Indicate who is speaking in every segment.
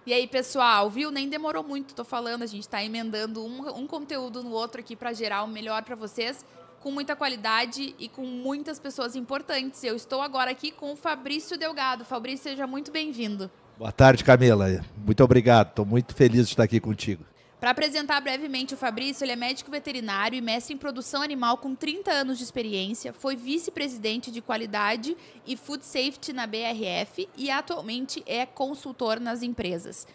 Speaker 1: E aí, pessoal, viu? Nem demorou muito, tô falando, a gente tá emendando um conteúdo no outro aqui para gerar o melhor para vocês, com muita qualidade e com muitas pessoas importantes. Eu estou agora aqui com o Fabrício Delgado. Fabrício, seja muito bem-vindo.
Speaker 2: Boa tarde, Camila. Muito obrigado. Estou muito feliz de estar aqui contigo.
Speaker 1: Para apresentar brevemente o Fabrício, ele é médico veterinário e mestre em produção animal com 30 anos de experiência, foi vice-presidente de qualidade e food safety na BRF e atualmente é consultor nas empresas.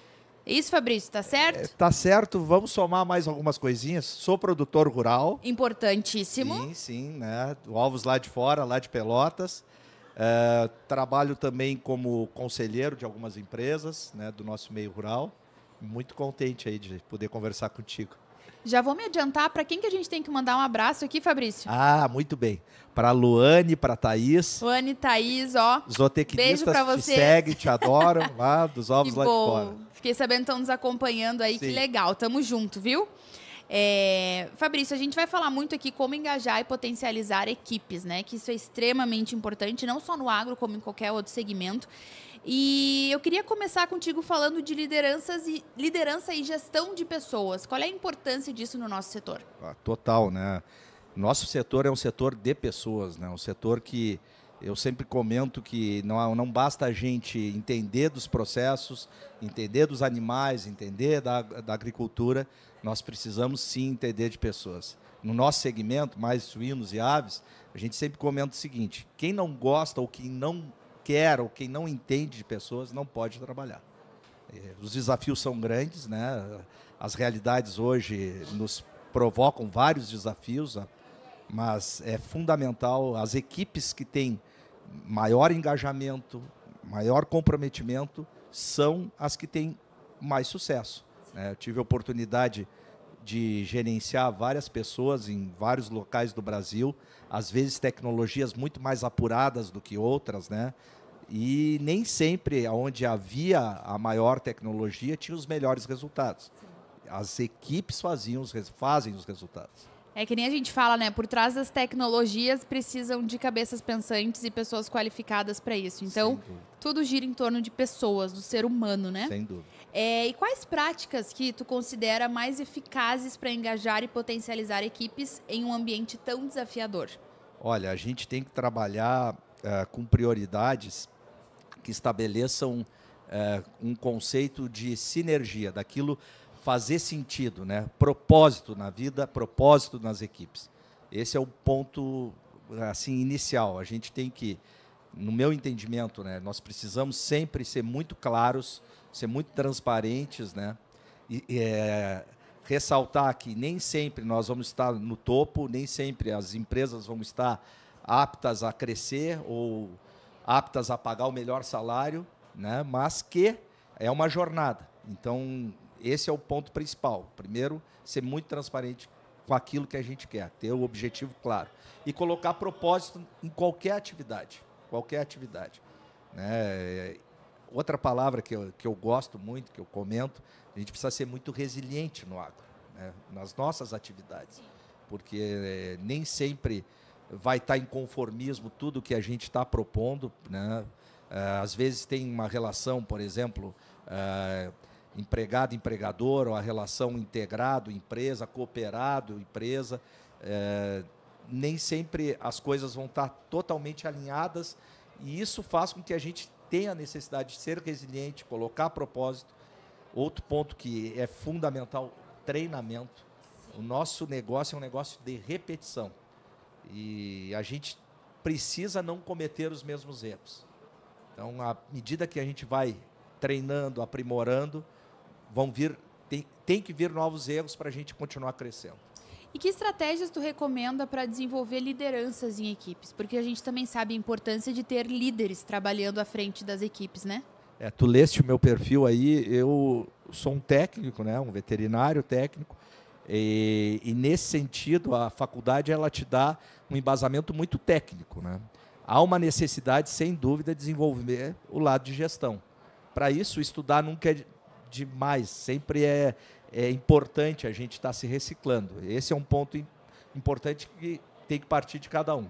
Speaker 1: É isso, Fabrício, tá certo?
Speaker 2: Tá certo, vamos somar mais algumas coisinhas. Sou produtor rural.
Speaker 1: Importantíssimo.
Speaker 2: Sim, sim, né? Ovos lá de fora, lá de Pelotas. Trabalho também como conselheiro de algumas empresas, né, do nosso meio rural. Muito contente aí de poder conversar contigo.
Speaker 1: Já vou me adiantar, para quem que a gente tem que mandar um abraço aqui, Fabrício?
Speaker 2: Ah, muito bem. Para a Luane, para a Thaís.
Speaker 1: Luane e Thaís, ó. Beijo para
Speaker 2: Zootecnistas te
Speaker 1: vocês.
Speaker 2: seguem, te adoram, lá dos ovos
Speaker 1: Que
Speaker 2: lá de
Speaker 1: bom.
Speaker 2: fora.
Speaker 1: Fiquei sabendo que estão nos acompanhando aí,
Speaker 2: Sim.
Speaker 1: que legal. Tamo junto, viu? Fabrício, a gente vai falar muito aqui como engajar e potencializar equipes, né? Que isso é extremamente importante, não só no agro, como em qualquer outro segmento. E eu queria começar contigo falando de liderança e gestão de pessoas. Qual é a importância disso no nosso setor?
Speaker 2: Total, né? Nosso setor é um setor de pessoas, né? Um setor que eu sempre comento que não basta a gente entender dos processos, entender dos animais, entender da agricultura, nós precisamos sim entender de pessoas. No nosso segmento, mais suínos e aves, a gente sempre comenta o seguinte: quem não gosta ou quem não quer ou quem não entende de pessoas não pode trabalhar. Os desafios são grandes, né? As realidades hoje nos provocam vários desafios, mas é fundamental as equipes que têm maior engajamento, maior comprometimento, são as que têm mais sucesso. Eu tive a oportunidade de gerenciar várias pessoas em vários locais do Brasil, às vezes tecnologias muito mais apuradas do que outras, né? E nem sempre onde havia a maior tecnologia tinha os melhores resultados. As equipes fazem os resultados.
Speaker 1: É que nem a gente fala, né? Por trás das tecnologias precisam de cabeças pensantes e pessoas qualificadas para isso. Então, tudo gira em torno de pessoas, do ser humano, né?
Speaker 2: Sem dúvida.
Speaker 1: E quais práticas que tu considera mais eficazes para engajar e potencializar equipes em um ambiente tão desafiador?
Speaker 2: Olha, a gente tem que trabalhar com prioridades que estabeleçam um conceito de sinergia, daquilo fazer sentido, né? Propósito na vida, propósito nas equipes. Esse é o ponto assim inicial. A gente tem que, no meu entendimento, né, nós precisamos sempre ser muito claros, ser muito transparentes, né? Ressaltar que nem sempre nós vamos estar no topo, nem sempre as empresas vão estar aptas a crescer ou aptas a pagar o melhor salário, né? Mas que é uma jornada. Então, esse é o ponto principal. Primeiro, ser muito transparente com aquilo que a gente quer, ter o objetivo claro. E colocar propósito em qualquer atividade. Qualquer atividade. Né? Outra palavra que eu gosto muito, que eu comento, a gente precisa ser muito resiliente no agro, né? Nas nossas atividades. Porque nem sempre vai estar em conformismo tudo que a gente está propondo, né? Às vezes tem uma relação, por exemplo, empregado-empregador, ou a relação integrado-empresa, cooperado-empresa. Nem sempre as coisas vão estar totalmente alinhadas e isso faz com que a gente tenha a necessidade de ser resiliente, colocar propósito. Outro ponto que é fundamental, treinamento. O nosso negócio é um negócio de repetição e a gente precisa não cometer os mesmos erros. Então, à medida que a gente vai treinando, aprimorando, tem que vir novos erros para a gente continuar crescendo.
Speaker 1: E que estratégias tu recomenda para desenvolver lideranças em equipes? Porque a gente também sabe a importância de ter líderes trabalhando à frente das equipes, né?
Speaker 2: Tu leste o meu perfil aí, eu sou um técnico, né, um veterinário técnico, e nesse sentido a faculdade ela te dá um embasamento muito técnico, né? Há uma necessidade, sem dúvida, de desenvolver o lado de gestão. Para isso, estudar nunca é demais, sempre é importante a gente estar se reciclando. Esse é um ponto importante que tem que partir de cada um.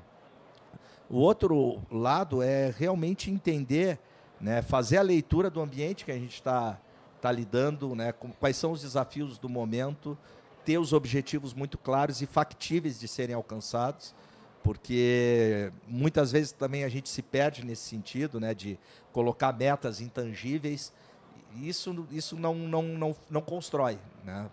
Speaker 2: O outro lado é realmente entender, né, fazer a leitura do ambiente que a gente está tá lidando, né, com quais são os desafios do momento, ter os objetivos muito claros e factíveis de serem alcançados, porque muitas vezes também a gente se perde nesse sentido, né, de colocar metas intangíveis, e isso não constrói, né?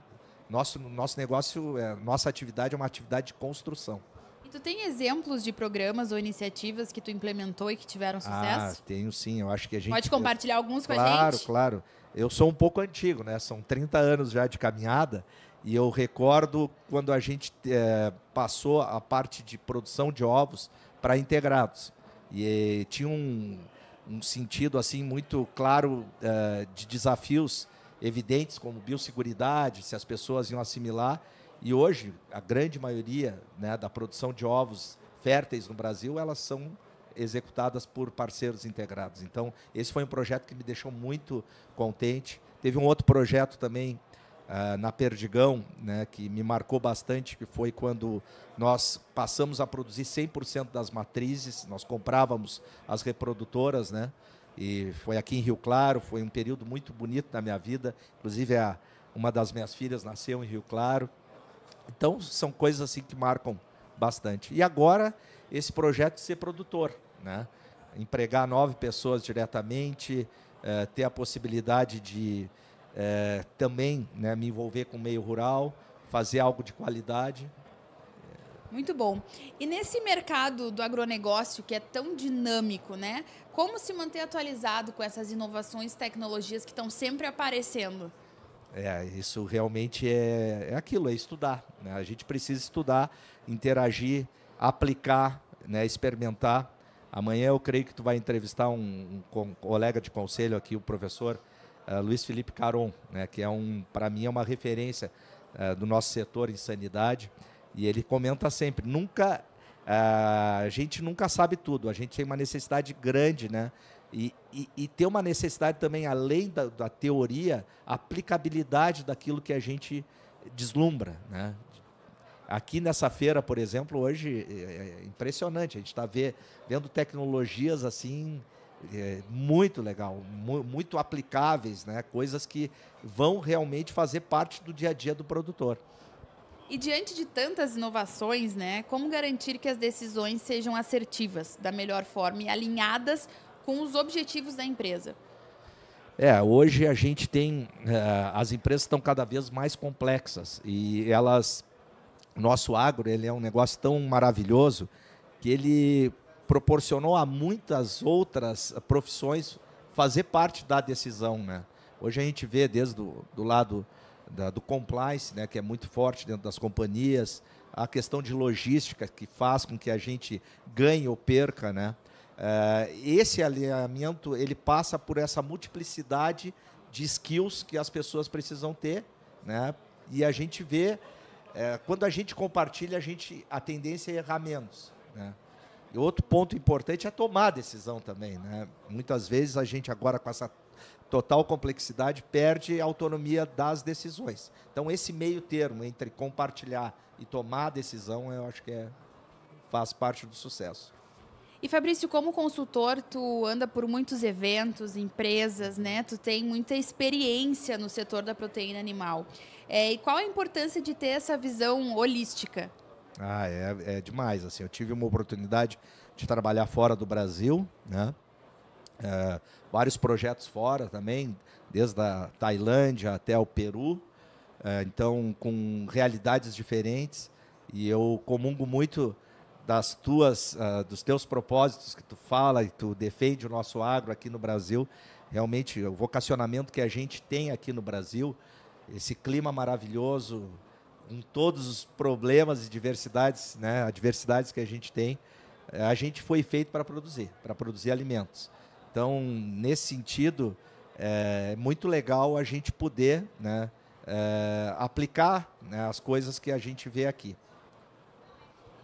Speaker 2: Nosso negócio, nossa atividade é uma atividade de construção.
Speaker 1: E tu tem exemplos de programas ou iniciativas que tu implementou e que tiveram sucesso?
Speaker 2: Tenho sim, eu acho que a gente...
Speaker 1: Pode compartilhar alguns com a gente?
Speaker 2: Claro. Eu sou um pouco antigo, né? São 30 anos já de caminhada, e eu recordo quando a gente passou a parte de produção de ovos para integrados. E tinha um sentido assim muito claro de desafios evidentes, como biosseguridade, se as pessoas iam assimilar. E hoje, a grande maioria, né, da produção de ovos férteis no Brasil, elas são executadas por parceiros integrados. Então, esse foi um projeto que me deixou muito contente. Teve um outro projeto também na Perdigão, né, que me marcou bastante, que foi quando nós passamos a produzir 100% das matrizes, nós comprávamos as reprodutoras, né, e foi aqui em Rio Claro, foi um período muito bonito da minha vida, inclusive uma das minhas filhas nasceu em Rio Claro. Então, são coisas assim que marcam bastante. E agora, esse projeto de ser produtor, né, empregar 9 pessoas diretamente, ter a possibilidade de também, né, me envolver com o meio rural, fazer algo de qualidade.
Speaker 1: Muito bom. E nesse mercado do agronegócio que é tão dinâmico, né? Como se manter atualizado com essas inovações, tecnologias que estão sempre aparecendo?
Speaker 2: Isso realmente é aquilo, é estudar, né? A gente precisa estudar, interagir, aplicar, né, experimentar. Amanhã eu creio que tu vai entrevistar um colega de conselho aqui, o professor Luiz Felipe Caron, né, que para mim é uma referência do nosso setor em sanidade, e ele comenta sempre, a gente nunca sabe tudo, a gente tem uma necessidade grande, né, e ter uma necessidade também, além da teoria, aplicabilidade daquilo que a gente deslumbra, né. Aqui nessa feira, por exemplo, hoje é impressionante, a gente está vendo tecnologias assim muito legal, muito aplicáveis, né? Coisas que vão realmente fazer parte do dia a dia do produtor.
Speaker 1: E diante de tantas inovações, né, como garantir que as decisões sejam assertivas, da melhor forma e alinhadas com os objetivos da empresa?
Speaker 2: Hoje a gente tem, as empresas estão cada vez mais complexas e nosso agro, ele é um negócio tão maravilhoso que ele proporcionou a muitas outras profissões fazer parte da decisão, né? Hoje a gente vê desde do lado do compliance, né, que é muito forte dentro das companhias, a questão de logística que faz com que a gente ganhe ou perca, né? Esse alinhamento ele passa por essa multiplicidade de skills que as pessoas precisam ter, né? E a gente vê quando a gente compartilha, a tendência é errar menos, né? E outro ponto importante é tomar a decisão também, né? Muitas vezes a gente agora com essa total complexidade perde a autonomia das decisões. Então esse meio termo entre compartilhar e tomar a decisão, eu acho que faz parte do sucesso.
Speaker 1: E Fabrício, como consultor, tu anda por muitos eventos, empresas, né? Tu tem muita experiência no setor da proteína animal. E qual a importância de ter essa visão holística?
Speaker 2: É demais. Assim, eu tive uma oportunidade de trabalhar fora do Brasil, né? Vários projetos fora também, desde a Tailândia até o Peru, então com realidades diferentes. E eu comungo muito dos teus propósitos que tu fala e tu defende o nosso agro aqui no Brasil. Realmente, o vocacionamento que a gente tem aqui no Brasil, esse clima maravilhoso, com todos os problemas e diversidades, né, adversidades que a gente foi feito para produzir alimentos. Então, nesse sentido, é muito legal a gente poder, né, aplicar, né, as coisas que a gente vê aqui.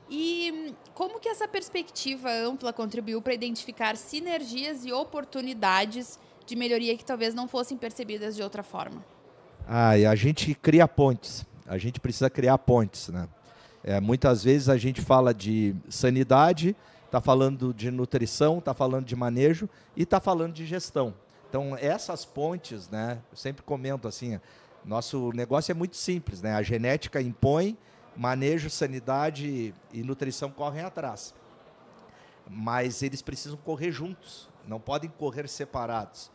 Speaker 1: E como que essa perspectiva ampla contribuiu para identificar sinergias e oportunidades de melhoria que talvez não fossem percebidas de outra forma?
Speaker 2: E a gente cria pontes. A gente precisa criar pontes, né? Muitas vezes a gente fala de sanidade, está falando de nutrição, está falando de manejo e está falando de gestão. Então, Então, essas pontes, né, eu sempre comento assim, nosso negócio é muito simples, né? A genética impõe, manejo, sanidade e nutrição correm atrás. Mas eles precisam correr juntos, não podem correr separados.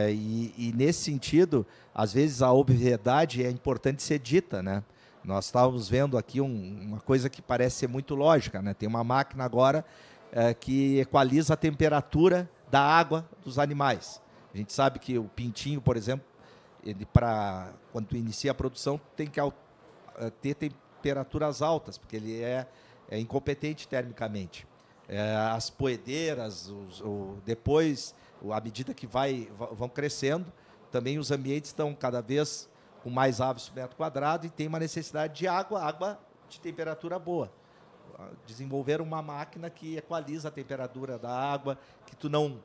Speaker 2: E nesse sentido, às vezes a obviedade é importante ser dita, né? Nós estávamos vendo aqui uma coisa que parece ser muito lógica, né? Tem uma máquina agora que equaliza a temperatura da água dos animais. A gente sabe que o pintinho, por exemplo, quando inicia a produção, tem que ter temperaturas altas, porque ele é incompetente termicamente. As poedeiras, depois, à medida que vão crescendo, também os ambientes estão cada vez com mais aves por metro quadrado e tem uma necessidade de água de temperatura boa. Desenvolver uma máquina que equaliza a temperatura da água, que tu não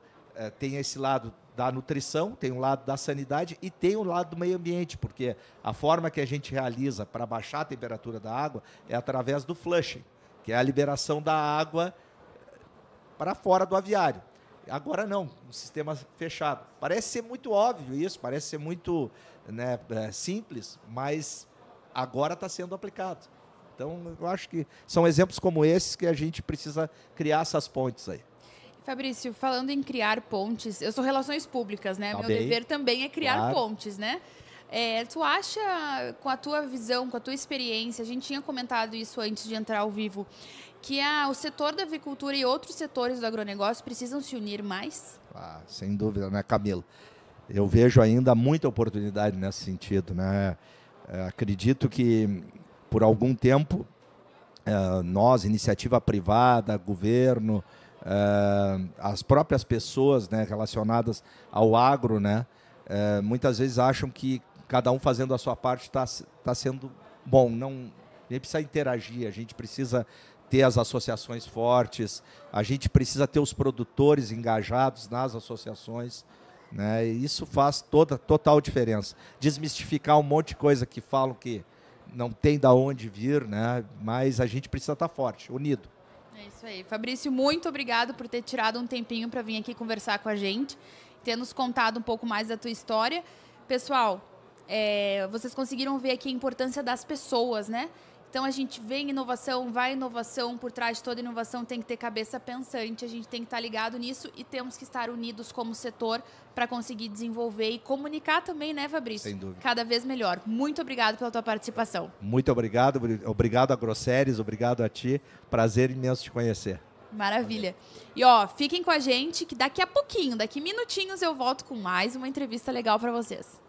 Speaker 2: tem esse lado da nutrição, tem um lado da sanidade e tem um lado do meio ambiente, porque a forma que a gente realiza para baixar a temperatura da água é através do flushing, que é a liberação da água para fora do aviário. Agora não, um sistema fechado. Parece ser muito óbvio isso, parece ser muito, né, simples, mas agora está sendo aplicado. Então, eu acho que são exemplos como esses que a gente precisa criar essas pontes aí.
Speaker 1: Fabrício, falando em criar pontes, eu sou relações públicas, né? Meu dever também é criar pontes, né? Tu acha, com a tua visão, com a tua experiência, a gente tinha comentado isso antes de entrar ao vivo, que o setor da avicultura e outros setores do agronegócio precisam se unir mais?
Speaker 2: Sem dúvida, né, Camilo? Eu vejo ainda muita oportunidade nesse sentido, né? Acredito que, por algum tempo, nós, iniciativa privada, governo, as próprias pessoas, né, relacionadas ao agro, né, muitas vezes acham que cada um fazendo a sua parte está sendo bom. Não, a gente precisa interagir, a gente precisa ter as associações fortes, a gente precisa ter os produtores engajados nas associações, né, e isso faz total diferença. Desmistificar um monte de coisa que falam que não tem de onde vir, né, mas a gente precisa estar forte, unido.
Speaker 1: É isso aí. Fabrício, muito obrigado por ter tirado um tempinho para vir aqui conversar com a gente, ter nos contado um pouco mais da tua história. Pessoal, vocês conseguiram ver aqui a importância das pessoas, né? Então, a gente vê em inovação, vai inovação, por trás de toda inovação tem que ter cabeça pensante, a gente tem que estar ligado nisso e temos que estar unidos como setor para conseguir desenvolver e comunicar também, né, Fabrício?
Speaker 2: Sem dúvida.
Speaker 1: Cada vez melhor. Muito obrigado pela tua participação.
Speaker 2: Muito obrigado. Obrigado a Grosseries, obrigado a ti. Prazer imenso te conhecer.
Speaker 1: Maravilha. E, fiquem com a gente que daqui a pouquinho, daqui minutinhos eu volto com mais uma entrevista legal para vocês.